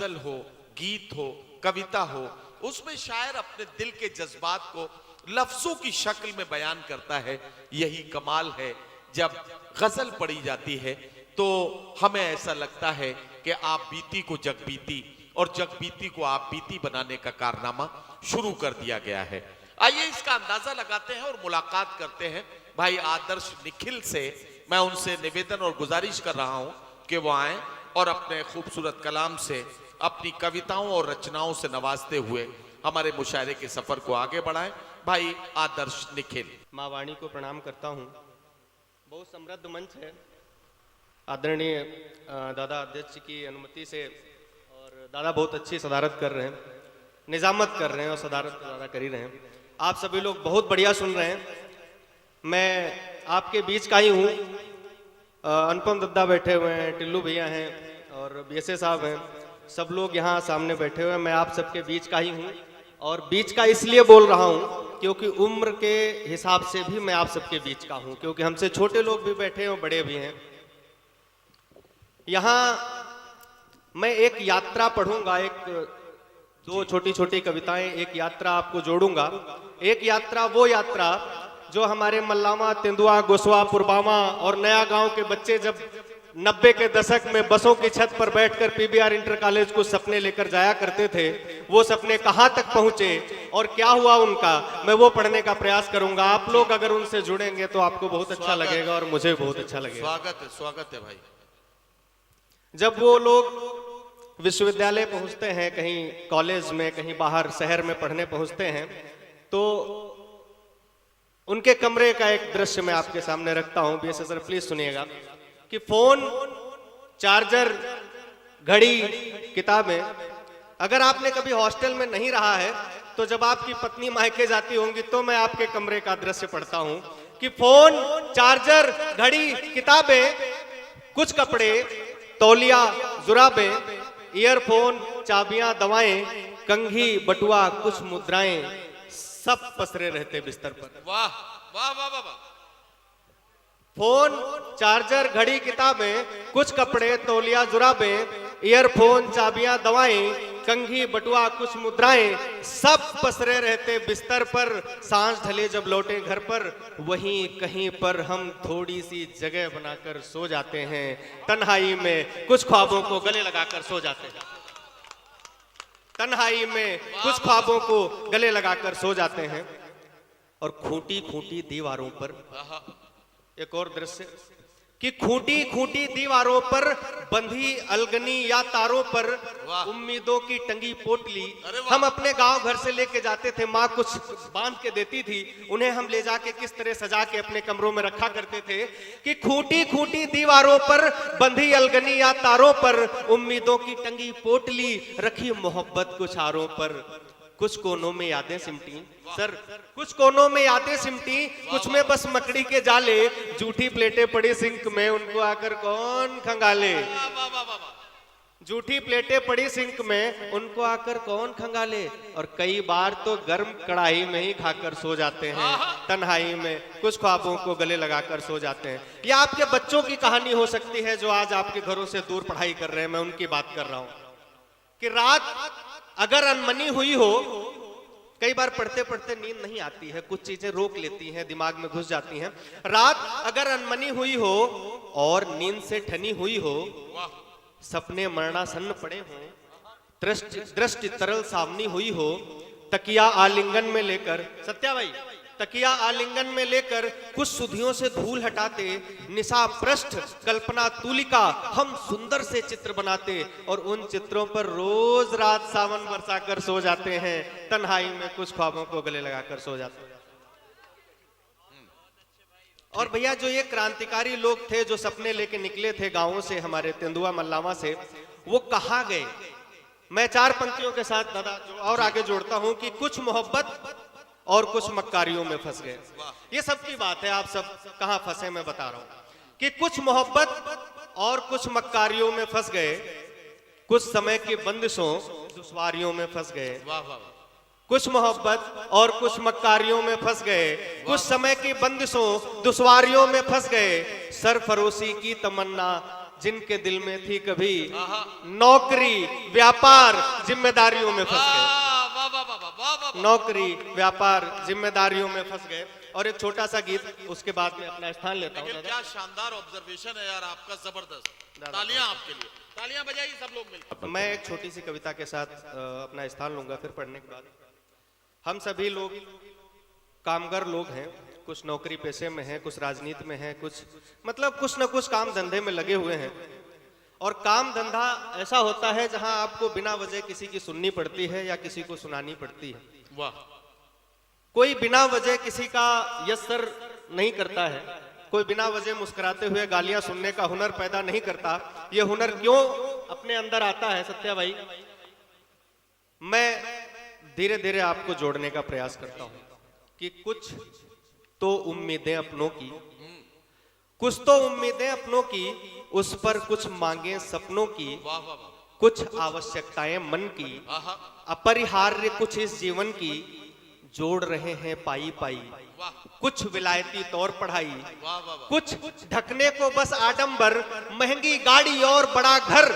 गजल हो, गीत हो, कविता हो, उसमें शायर अपने दिल के जज्बात को लफ्जों की शक्ल में बयान करता है। यही कमाल है। जब गजल पढ़ी जाती है तो हमें ऐसा लगता है कि आप बीती को जग बीती और जग बीती को आप बीती बनाने का कारनामा शुरू कर दिया गया है। आइए इसका अंदाजा लगाते हैं और मुलाकात करते हैं भाई आदर्श निखिल से। मैं उनसे निवेदन और गुजारिश कर रहा हूं कि वो आए और अपने खूबसूरत कलाम से अपनी कविताओं और रचनाओं से नवाजते हुए हमारे मुशायरे के सफर को आगे बढ़ाएं। भाई आदर्श निखिल। माँ वाणी को प्रणाम करता हूँ। बहुत समृद्ध मंच है। आदरणीय दादा अध्यक्ष की अनुमति से, और दादा बहुत अच्छी सदारत कर रहे हैं, निजामत कर रहे हैं और सदारत दादा कर ही रहे हैं। आप सभी लोग बहुत बढ़िया सुन रहे हैं। मैं आपके बीच का ही हूँ। अनुपम दद्दा बैठे हुए हैं, टिल्लू भैया हैं और बीएसए साहब हैं, सब लोग यहाँ सामने बैठे हुए हैं। मैं आप सबके बीच का ही हूँ और बीच का इसलिए बोल रहा हूँ क्योंकि उम्र के हिसाब से भी मैं आप सबके बीच का हूँ, क्योंकि हमसे छोटे लोग भी बैठे हैं और बड़े भी हैं। यहाँ मैं एक यात्रा पढ़ूंगा, दो छोटी छोटी कविताएं, एक यात्रा आपको जोड़ूंगा। एक यात्रा वो यात्रा जो हमारे मल्लामा, तेंदुआ, गोसवा, पुरबामा और नया गांव के बच्चे जब 90 के दशक में बसों की छत पर बैठकर पीबीआर इंटर कॉलेज को सपने लेकर जाया करते थे, वो सपने कहां तक पहुंचे और क्या हुआ उनका, मैं वो पढ़ने का प्रयास करूंगा। आप लोग अगर उनसे जुड़ेंगे तो आपको बहुत अच्छा लगेगा और मुझे बहुत अच्छा लगेगा। स्वागत है भाई। जब वो लोग विश्वविद्यालय पहुंचते हैं, कहीं कॉलेज में, कहीं बाहर शहर में पढ़ने पहुंचते हैं, तो उनके कमरे का एक दृश्य मैं आपके सामने रखता हूं। बीएसए सर प्लीज सुनिएगा कि फोन, चार्जर, घड़ी, किताबें, अगर आपने कभी हॉस्टल में नहीं रहा है तो जब आपकी पत्नी मायके जाती होंगी तो मैं आपके कमरे का दृश्य पढ़ता हूं कि फोन, चार्जर, घड़ी, किताबें, कुछ कपड़े, तौलिया, जुराबें, ईयरफोन, चाबियां, दवाएं, कंघी, बटुआ, कुछ मुद्राएं, सब पसरे रहते बिस्तर पर। वाह वाह वाह वाह। फोन, चार्जर, घड़ी, किताबें, कुछ कपड़े, तौलिया, जुराबें, ईयरफोन, चाबियां, दवाएं, कंघी, बटुआ, कुछ मुद्राएं, सब पसरे रहते बिस्तर पर। सांझ ढले जब लौटे घर पर, वहीं कहीं पर हम थोड़ी सी जगह बनाकर सो जाते हैं। तन्हाई में कुछ ख्वाबों को गले लगाकर सो जाते हैं। तन्हाई में कुछ ख्वाबों को गले लगाकर सो जाते हैं। और खूंटी खूंटी दीवारों पर एक और दृश्य कि खूंटी खूंटी दीवारों पर बंधी अलगनी या तारों पर उम्मीदों की टंगी पोटली हम अपने गांव घर से लेके जाते थे। माँ कुछ बांध के देती थी, उन्हें हम ले जाके किस तरह सजा के अपने कमरों में रखा करते थे कि खूंटी खूंटी दीवारों पर बंधी अलगनी या तारों पर उम्मीदों की टंगी पोटली रखी मोहब्बत कुछ आरों पर। कुछ कोनों में यादें सिमटी सर, कुछ कोनों में यादें सिमटी, कुछ में बस मकड़ी के जाले, जूठी प्लेटें पड़ी सिंक में, उनको आकर कौन खंगाले। जूठी प्लेटें पड़ी सिंक में, उनको आकर कौन खंगाले। और कई बार तो गर्म कढ़ाई में ही खाकर सो जाते हैं। तन्हाई में कुछ ख्वाबों को गले लगाकर सो जाते हैं। यह आपके बच्चों की कहानी हो सकती है जो आज आपके घरों से दूर पढ़ाई कर रहे हैं। मैं उनकी बात कर रहा हूं कि रात अगर अनमनी हुई हो, कई बार पढ़ते पढ़ते नींद नहीं आती है, कुछ चीजें रोक लेती हैं, दिमाग में घुस जाती हैं। रात अगर अनमनी हुई हो और नींद से ठनी हुई हो, सपने मरणासन्न पड़े हों, दृष्टि तरल सावनी हुई हो, तकिया आलिंगन में लेकर, सत्या भाई, तकिया आलिंगन में लेकर कुछ सुधियों से धूल हटाते, निशा पृष्ठ कल्पना तूलिका हम सुंदर से चित्र बनाते और उन चित्रों पर रोज रात सावन बरसाकर सो जाते हैं। तन्हाई में कुछ ख्वाबों को गले लगाकर सो जाते हैं। और भैया जो ये क्रांतिकारी लोग थे जो सपने लेके निकले थे गांवों से, हमारे तेंदुआ मल्लामा से, वो कहाँ गए? मैं चार पंक्तियों के साथ दादा और आगे जोड़ता हूं कि कुछ मोहब्बत और कुछ मक्कारियों में फंस गए। ये सबकी बात है, आप सब कहां फंसे मैं बता रहा हूं कि कुछ मोहब्बत और कुछ मक्कारियों में फंस गए, कुछ समय की बंदिशों दुश्वारियों में फंस गए। कुछ मोहब्बत और कुछ मक्कारियों में फंस गए, कुछ समय की बंदिशों दुश्वारियों में फंस गए। सरफरोशी की तमन्ना जिनके दिल में थी कभी नौकरी व्यापार जिम्मेदारियों में फंस गए। वाह वाह वाह वाह वाह। नौकरी व्यापार जिम्मेदारियों में फंस गए। और एक छोटा सा गीत उसके बाद में अपना स्थान लेता हूँ। लेकिन क्या शानदार ऑब्जर्वेशन है यार आपका, जबरदस्त। तालियां आपके लिए, तालियां बजाइए सब लोग मिलकर। मैं एक छोटी सी कविता के साथ अपना स्थान लूंगा फिर पढ़ने के बाद। हम सभी लोग कामगार लोग हैं, कुछ नौकरी पेशे में हैं, कुछ राजनीति में हैं, कुछ मतलब कुछ न कुछ काम धंधे में लगे हुए हैं। और काम धंधा ऐसा होता है जहां आपको बिना वजह किसी की सुननी पड़ती है या किसी को सुनानी पड़ती है। वाह। कोई बिना वजह किसी का यस सर नहीं करता है, कोई बिना वजह मुस्कुराते हुए गालियां सुनने का हुनर पैदा नहीं करता। ये हुनर क्यों अपने अंदर आता है सत्या भाई? मैं धीरे धीरे आपको जोड़ने का प्रयास करता हूं कि कुछ तो उम्मीदें अपनों की, कुछ तो उम्मीदें अपनों की, उस पर कुछ मांगे सपनों की, वाह वाह वाह। कुछ आवश्यकताएं मन की, आहा। अपरिहार्य कुछ इस जीवन की, जोड़ रहे हैं पाई पाई। वाह कुछ विलायती तौर पढ़ाई, वाह वाह वाह। कुछ ढकने को बस आडंबर, महंगी गाड़ी और बड़ा घर।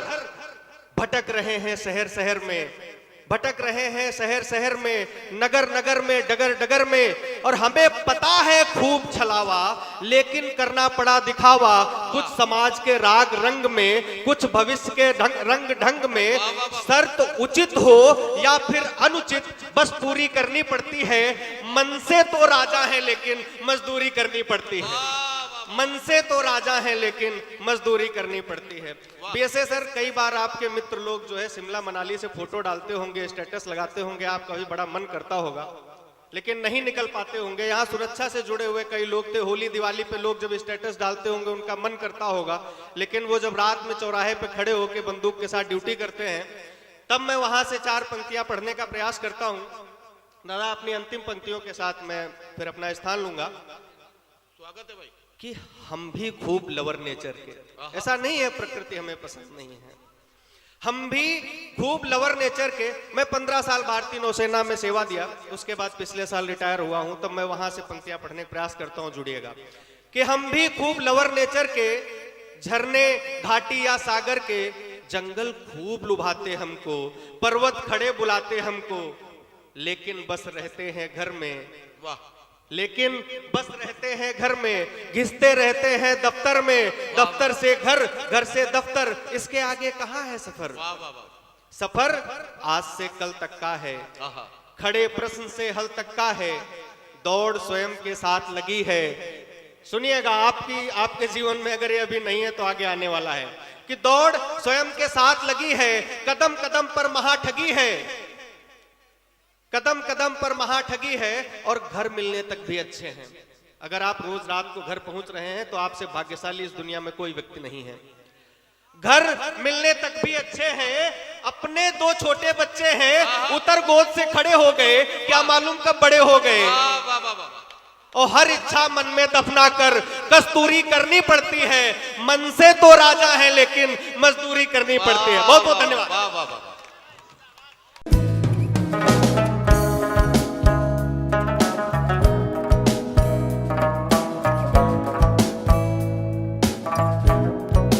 भटक रहे हैं शहर शहर में, भटक रहे हैं शहर शहर में, नगर नगर में, डगर डगर में। और हमें पता है खूब छलावा, लेकिन करना पड़ा दिखावा। कुछ समाज के राग रंग में, कुछ भविष्य के रंग ढंग में। शर्त उचित हो या फिर अनुचित, बस पूरी करनी पड़ती है। मन से तो राजा है लेकिन मजदूरी करनी पड़ती है। मन से तो राजा है लेकिन मजदूरी करनी पड़ती है। बीएसए सर, कई बार आपके मित्र लोग जो है शिमला मनाली से फोटो डालते होंगे, स्टेटस लगाते होंगे, आपका भी बड़ा मन करता होगा लेकिन नहीं निकल पाते होंगे। यहाँ सुरक्षा से जुड़े हुए कई लोग थे, होली दिवाली पे लोग जब स्टेटस डालते होंगे उनका मन करता होगा, लेकिन वो जब रात में चौराहे पे खड़े होकर बंदूक के साथ ड्यूटी करते हैं तब मैं वहां से 4 पंक्तियां पढ़ने का प्रयास करता हूँ। दादा, अपनी अंतिम पंक्तियों के साथ मैं फिर अपना स्थान लूंगा। स्वागत है भाई। कि हम भी खूब लवर नेचर के, ऐसा नहीं है प्रकृति हमें पसंद नहीं है, हम भी खूब लवर नेचर के। मैं 15 साल भारतीय नौसेना में सेवा दिया, उसके बाद पिछले साल रिटायर हुआ हूं, तब मैं वहां से पंक्तियां पढ़ने का प्रयास करता हूं, जुड़िएगा। कि हम भी खूब लवर नेचर के, झरने घाटी या सागर के, जंगल खूब लुभाते हमको, पर्वत खड़े बुलाते हमको, लेकिन बस रहते हैं घर में। वाह। लेकिन बस रहते हैं घर में, घिसते रहते हैं दफ्तर में, दफ्तर से घर, घर से दफ्तर, इसके आगे कहाँ है सफर? वाह वाह वाह। सफर आज से कल तक का है, खड़े प्रश्न से हल तक का है, दौड़ स्वयं के साथ लगी है। सुनिएगा, आपके जीवन में अगर ये अभी नहीं है तो आगे आने वाला है कि दौड़ स्वयं के साथ लगी है, कदम कदम पर महाठगी है, कदम कदम पर महाठगी है, और घर मिलने तक भी अच्छे हैं। अगर आप रोज रात को घर पहुंच रहे हैं तो आपसे भाग्यशाली इस दुनिया में कोई व्यक्ति नहीं है। घर मिलने तक भी अच्छे हैं, अपने 2 छोटे बच्चे हैं, उतर गोद से खड़े हो गए, क्या मालूम कब बड़े हो गए। और हर इच्छा मन में दफना कर कस्तूरी करनी पड़ती है। मन से तो राजा है लेकिन मजदूरी करनी पड़ती है। बहुत बहुत धन्यवाद।